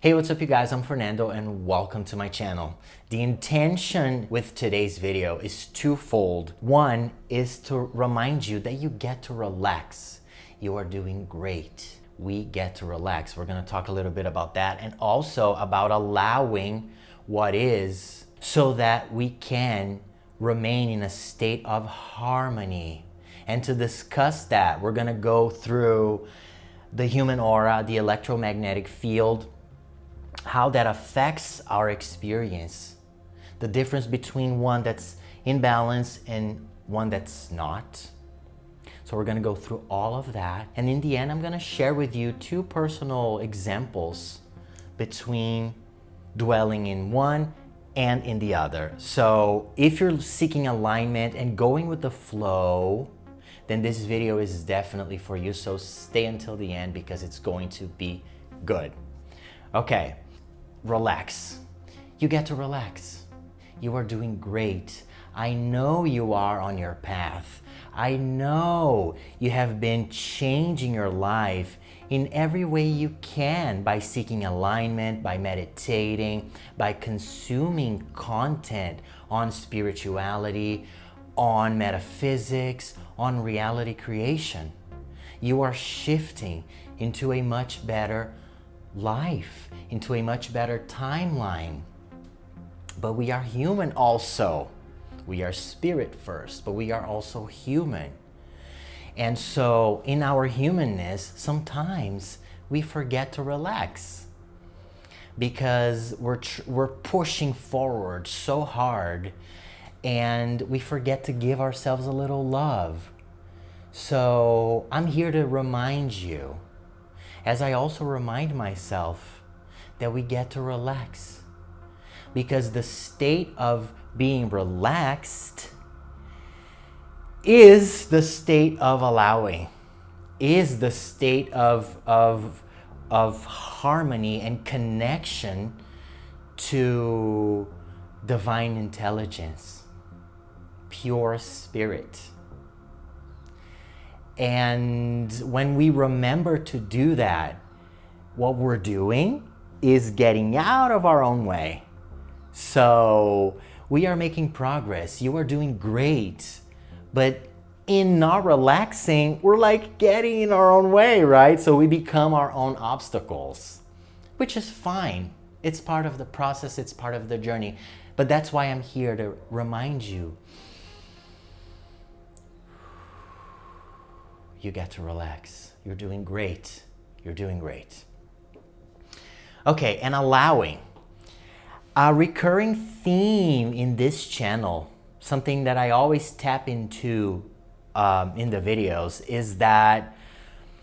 Hey, what's up you guys? I'm Fernando and welcome to my channel. The intention with today's video is twofold. One is to remind you that you get to relax. You are doing great. We get to relax. We're going to talk a little bit about that and also about allowing what is so that we can remain in a state of harmony. And to discuss that, we're going to go through the human aura, the electromagnetic field, how that affects our experience, the difference between one that's in balance and one that's not. So we're going to go through all of that. And in the end, I'm going to share with you two personal examples between dwelling in one and in the other. So if you're seeking alignment and going with the flow, then this video is definitely for you. So stay until the end because it's going to be good. Okay. Relax. You get to relax. You are doing great. I know you are on your path. I know you have been changing your life in every way you can by seeking alignment, by meditating, by consuming content on spirituality, on metaphysics, on reality creation. You are shifting into a much better life, into a much better timeline. But we are human also. We are spirit first, but we are also human. And so in our humanness, sometimes we forget to relax because we're pushing forward so hard and we forget to give ourselves a little love. So I'm here to remind you, as I also remind myself, that we get to relax. Because the state of being relaxed is the state of allowing, is the state of harmony and connection to divine intelligence, pure spirit. And when we remember to do that, what we're doing is getting out of our own way. So we are making progress. You are doing great. But in not relaxing, we're like getting in our own way, right? So we become our own obstacles, which is fine. It's part of the process. It's part of the journey. But that's why I'm here to remind you. You get to relax. You're doing great. You're doing great. Okay, and allowing. A recurring theme in this channel, something that I always tap into in the videos, is that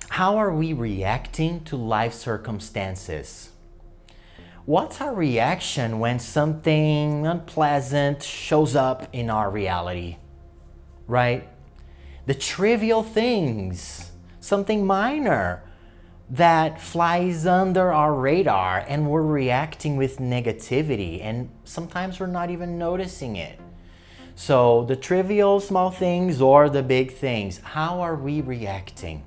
how are we reacting to life circumstances? What's our reaction when something unpleasant shows up in our reality, right? The trivial things, something minor that flies under our radar and we're reacting with negativity and sometimes we're not even noticing it. So the trivial small things or the big things, how are we reacting?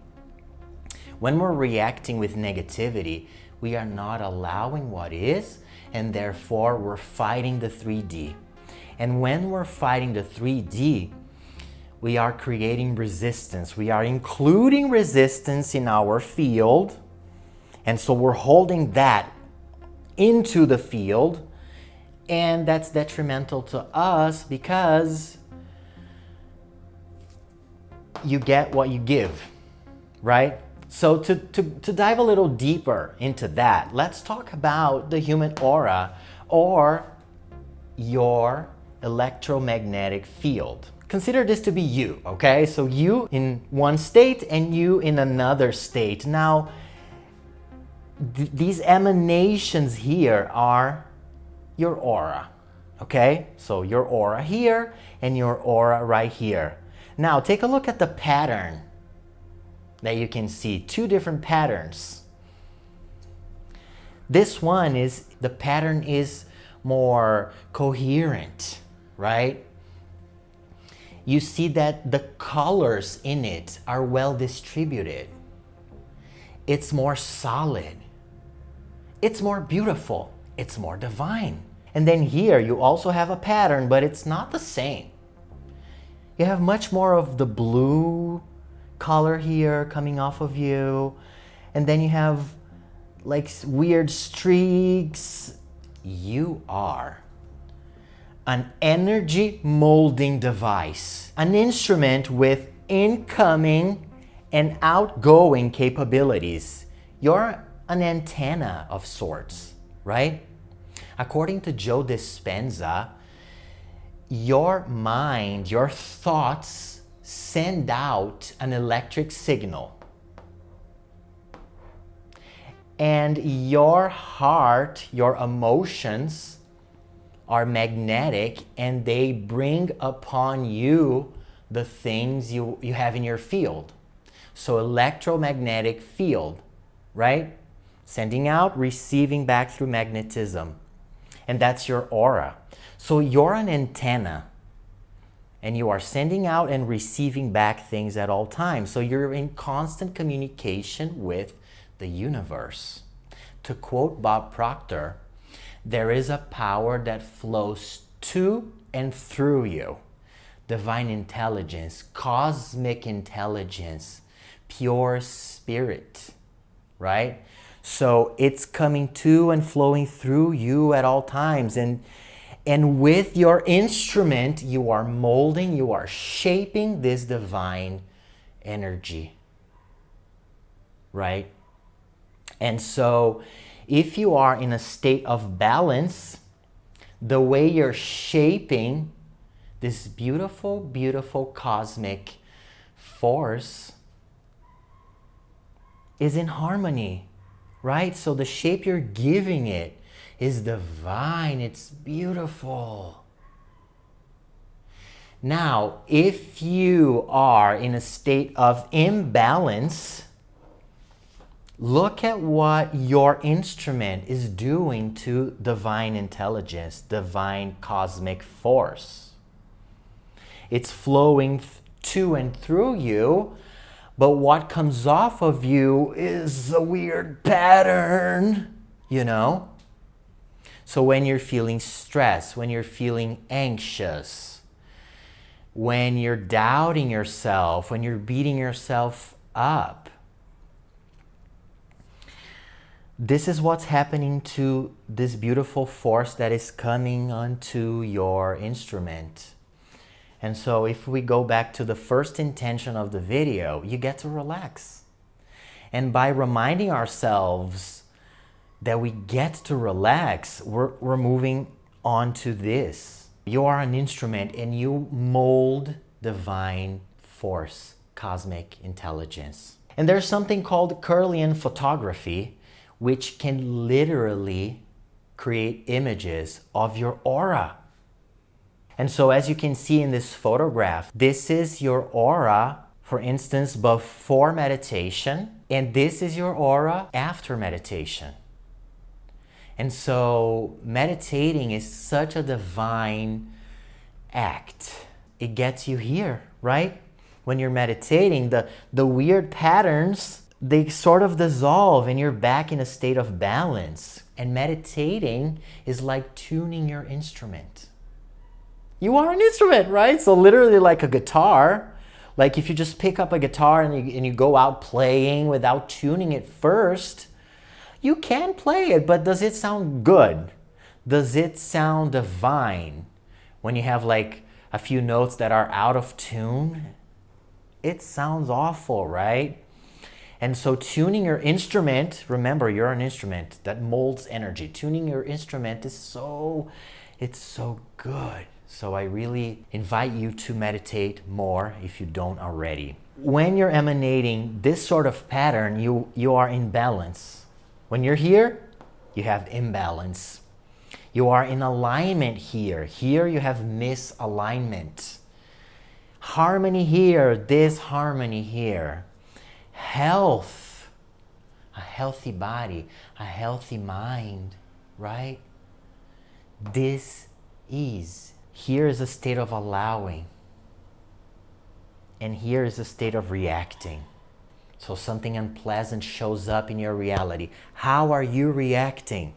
When we're reacting with negativity, we are not allowing what is, and therefore we're fighting the 3D. And when we're fighting the 3D, we are creating resistance. We are including resistance in our field. And so we're holding that into the field. And that's detrimental to us because you get what you give, right? So to dive a little deeper into that, let's talk about the human aura or your electromagnetic field. Consider this to be you, okay? So you in one state and you in another state. Now, these emanations here are your aura, okay? So your aura here and your aura right here. Now, take a look at the pattern that you can see. Two different patterns. This one is, the pattern is more coherent, right? You see that the colors in it are well distributed. It's more solid. it's more beautiful, it's more divine. And then here you also have a pattern, but it's not the same. You have much more of the blue color here coming off of you. And then you have like weird streaks. You are an energy molding device, an instrument with incoming and outgoing capabilities. You're an antenna of sorts, right? According to Joe Dispenza, your mind, your thoughts send out an electric signal. And your heart, your emotions are magnetic, and they bring upon you the things you have in your field. So electromagnetic field, right? Sending out, receiving back through magnetism. And that's your aura. So you're an antenna, and you are sending out and receiving back things at all times. So you're in constant communication with the universe. To quote Bob Proctor, there is a power that flows to and through you. Divine intelligence, cosmic intelligence, pure spirit, right? So it's coming to and flowing through you at all times. And with your instrument, you are molding, you are shaping this divine energy, right? And so if you are in a state of balance, the way you're shaping this beautiful, beautiful cosmic force is in harmony, right? So the shape you're giving it is divine, it's beautiful. Now, if you are in a state of imbalance, look at what your instrument is doing to divine intelligence, divine cosmic force. It's flowing to and through you, but what comes off of you is a weird pattern, you know? So when you're feeling stressed, when you're feeling anxious, when you're doubting yourself, when you're beating yourself up, this is what's happening to this beautiful force that is coming onto your instrument. And so if we go back to the first intention of the video, you get to relax. And by reminding ourselves that we get to relax, we're moving on to this. You are an instrument and you mold divine force, cosmic intelligence. And there's something called Kirlian photography, which can literally create images of your aura. And so as you can see in this photograph, this is your aura, for instance, before meditation, and this is your aura after meditation. And so meditating is such a divine act. It gets you here, right? When you're meditating, the weird patterns, they sort of dissolve and you're back in a state of balance. And meditating is like tuning your instrument. You are an instrument, right? So literally like a guitar, like if you just pick up a guitar and you go out playing without tuning it first, you can play it, but does it sound good? Does it sound divine? When you have like a few notes that are out of tune, it sounds awful, right? And so tuning your instrument, remember you're an instrument that molds energy. Tuning your instrument is it's so good. So I really invite you to meditate more if you don't already. When you're emanating this sort of pattern, you are in balance. When you're here, you have imbalance. You are in alignment here. Here you have misalignment. Harmony here, disharmony here. Health, a healthy body, a healthy mind, right? Dis-ease. Here is a state of allowing. And here is a state of reacting. So something unpleasant shows up in your reality. How are you reacting?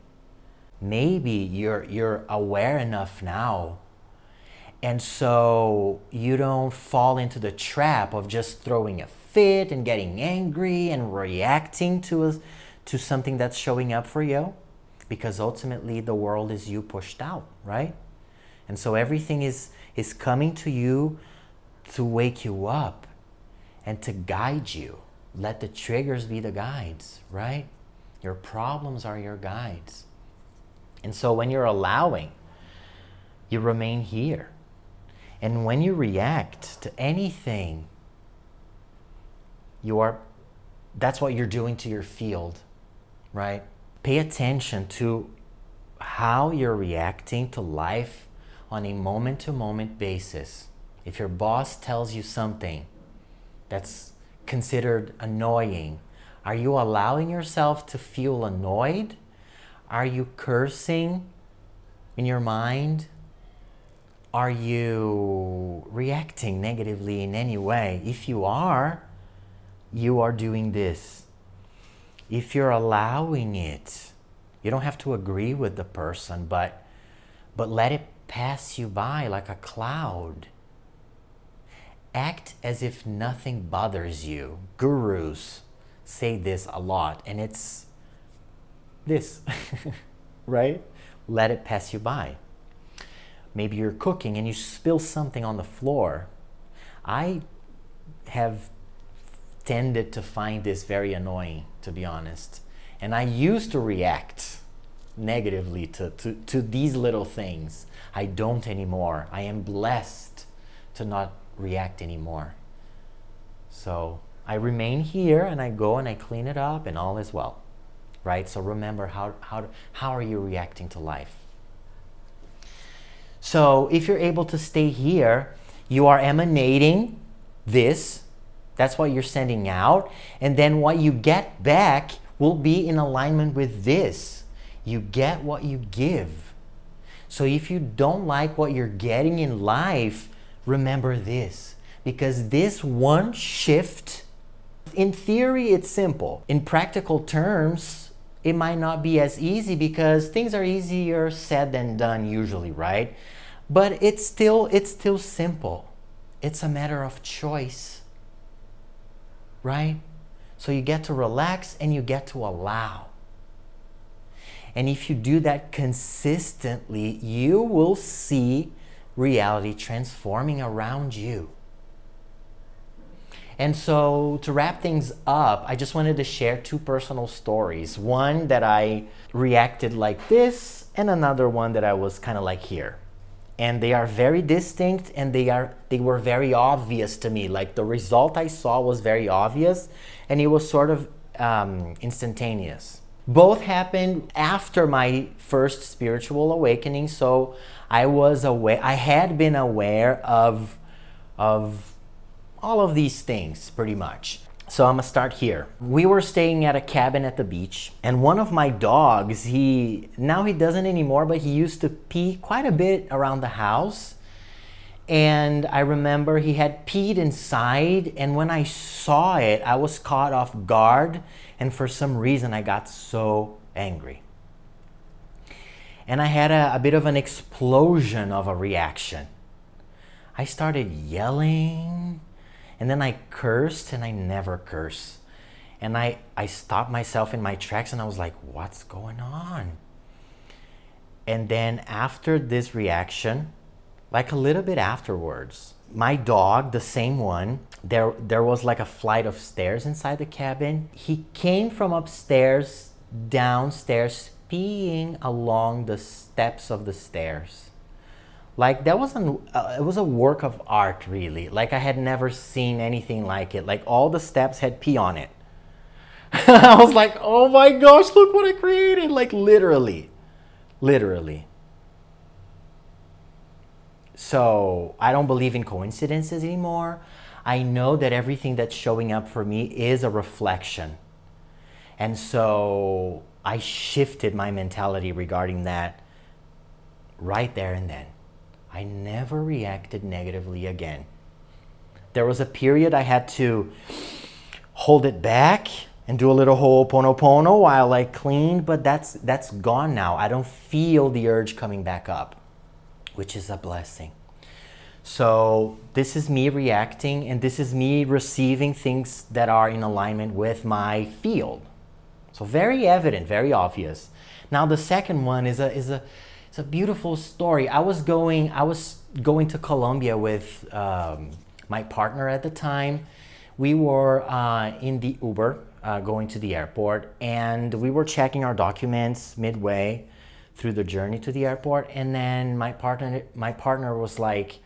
Maybe you're aware enough now, and so you don't fall into the trap of just throwing a fit and getting angry and reacting to something that's showing up for you, because ultimately the world is you pushed out, right? And so everything is coming to you to wake you up and to guide you. Let the triggers be the guides, right? Your problems are your guides. And so when you're allowing, you remain here. And when you react to anything, that's what you're doing to your field, right? Pay attention to how you're reacting to life on a moment-to-moment basis. If your boss tells you something that's considered annoying, are you allowing yourself to feel annoyed? Are you cursing in your mind? Are you reacting negatively in any way? If you are doing this. If you're allowing it, you don't have to agree with the person, but let it pass you by like a cloud. Act as if nothing bothers you. Gurus say this a lot, and it's this, right? Let it pass you by. Maybe you're cooking and you spill something on the floor. I have tended to find this very annoying, to be honest. And I used to react negatively to these little things. I don't anymore. I am blessed to not react anymore. So I remain here and I go and I clean it up and all is well, right? So remember, how are you reacting to life? So if you're able to stay here, you are emanating this. That's what you're sending out. And then what you get back will be in alignment with this. You get what you give. So if you don't like what you're getting in life, remember this. Because this one shift, in theory, it's simple. In practical terms, it might not be as easy because things are easier said than done usually, right? But it's still simple. It's a matter of choice, right? So you get to relax and you get to allow. And if you do that consistently, you will see reality transforming around you. And so to wrap things up, I just wanted to share two personal stories. One that I reacted like this, and another one that I was kind of like here. And they are very distinct, and they were very obvious to me. Like the result I saw was very obvious, and it was sort of instantaneous. Both happened after my first spiritual awakening, so I had been aware of all of these things pretty much. So I'm gonna start here. We were staying at a cabin at the beach, and one of my dogs, now he doesn't anymore, but he used to pee quite a bit around the house. And I remember he had peed inside, and when I saw it, I was caught off guard, and for some reason I got so angry. And I had a bit of an explosion of a reaction. I started yelling, and then I cursed, and I never curse. And I stopped myself in my tracks, and I was like, what's going on? And then after this reaction, like a little bit afterwards, my dog, the same one, there was like a flight of stairs inside the cabin. He came from upstairs, downstairs, peeing along the steps of the stairs. Like that it was a work of art, really. Like I had never seen anything like it. Like all the steps had pee on it. I was like, oh my gosh, look what I created. Like literally. So I don't believe in coincidences anymore. I know that everything that's showing up for me is a reflection. And so I shifted my mentality regarding that right there and then. I never reacted negatively again. There was a period I had to hold it back and do a little ho'oponopono while I clean, but that's gone now. I don't feel the urge coming back up, which is a blessing. So this is me reacting, and this is me receiving things that are in alignment with my field. So very evident, very obvious. Now the second one is a beautiful story. I was going to Colombia with my partner at the time. We were in the Uber going to the airport, and we were checking our documents midway through the journey to the airport, and then my partner was like,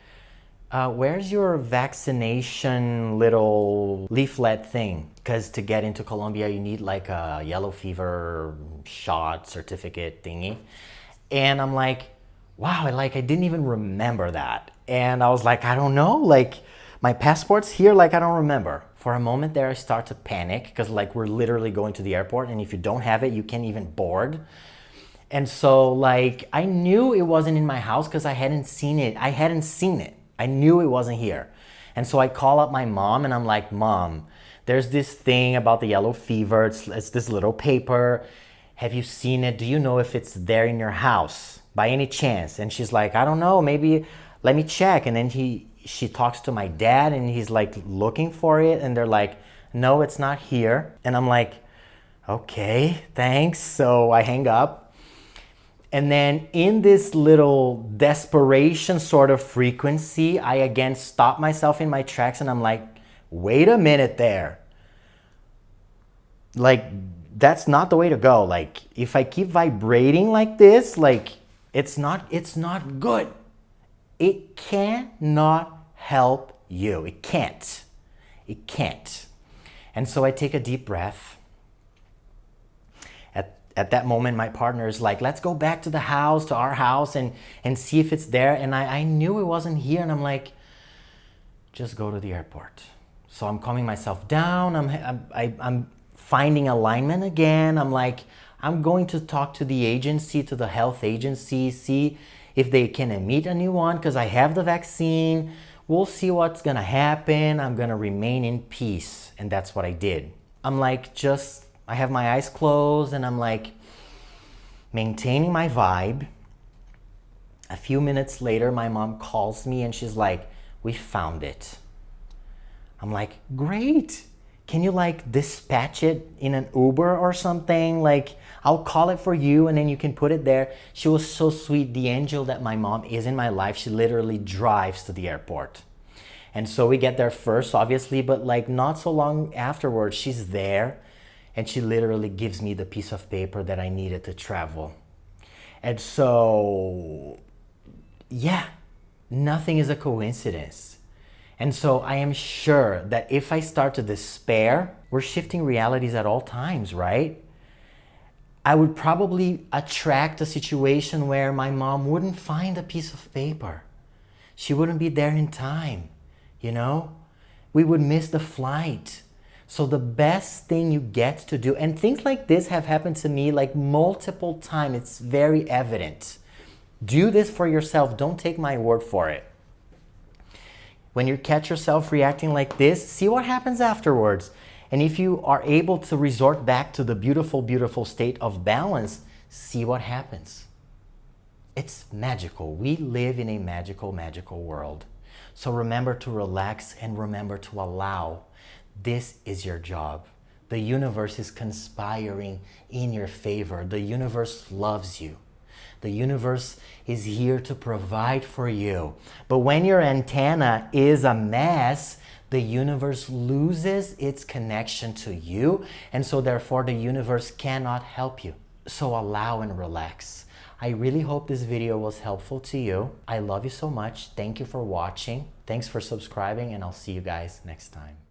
where's your vaccination little leaflet thing? Because to get into Colombia, you need like a yellow fever shot certificate thingy. And I'm like, wow, I didn't even remember that. And I was like, I don't know, like my passport's here, like I don't remember. For a moment there, I start to panic because like we're literally going to the airport, and if you don't have it, you can't even board. And so like I knew it wasn't in my house because I hadn't seen it. I knew it wasn't here. And so I call up my mom and I'm like, Mom, there's this thing about the yellow fever. It's this little paper. Have you seen it? Do you know if it's there in your house by any chance? And she's like, I don't know, maybe let me check. And then she talks to my dad, and he's like looking for it, and they're like, no, it's not here. And I'm like, okay, thanks. So I hang up. And then in this little desperation sort of frequency, I again stop myself in my tracks, and I'm like, wait a minute there. Like, that's not the way to go. Like, if I keep vibrating like this, like, it's not good. It cannot help you. It can't. And so I take a deep breath. At that moment, my partner is like, let's go back to the house, to our house, and see if it's there. And I knew it wasn't here. And I'm like, just go to the airport. So I'm calming myself down. I'm finding alignment again. I'm like, I'm going to talk to the agency, to the health agency, see if they can emit a new one, because I have the vaccine. We'll see what's gonna happen. I'm gonna remain in peace. And that's what I did. I'm like, I have my eyes closed, and I'm like maintaining my vibe. A few minutes later, my mom calls me and she's like, we found it. I'm like, great. Can you like dispatch it in an Uber or something? Like, I'll call it for you and then you can put it there. She was so sweet. The angel that my mom is in my life, she literally drives to the airport. And so we get there first, obviously, but like not so long afterwards, she's there. And she literally gives me the piece of paper that I needed to travel. And so, yeah, nothing is a coincidence. And so I am sure that if I start to despair, we're shifting realities at all times, right? I would probably attract a situation where my mom wouldn't find a piece of paper. She wouldn't be there in time, you know? We would miss the flight. So the best thing you get to do, and things like this have happened to me like multiple times, it's very evident. Do this for yourself, don't take my word for it. When you catch yourself reacting like this, see what happens afterwards. And if you are able to resort back to the beautiful, beautiful state of balance, see what happens. It's magical. We live in a magical, magical world. So remember to relax and remember to allow. This is your job. The universe is conspiring in your favor. The universe loves you. The universe is here to provide for you. But when your antenna is a mess, the universe loses its connection to you. And so therefore the universe cannot help you. So allow and relax. I really hope this video was helpful to you. I love you so much. Thank you for watching. Thanks for subscribing, and I'll see you guys next time.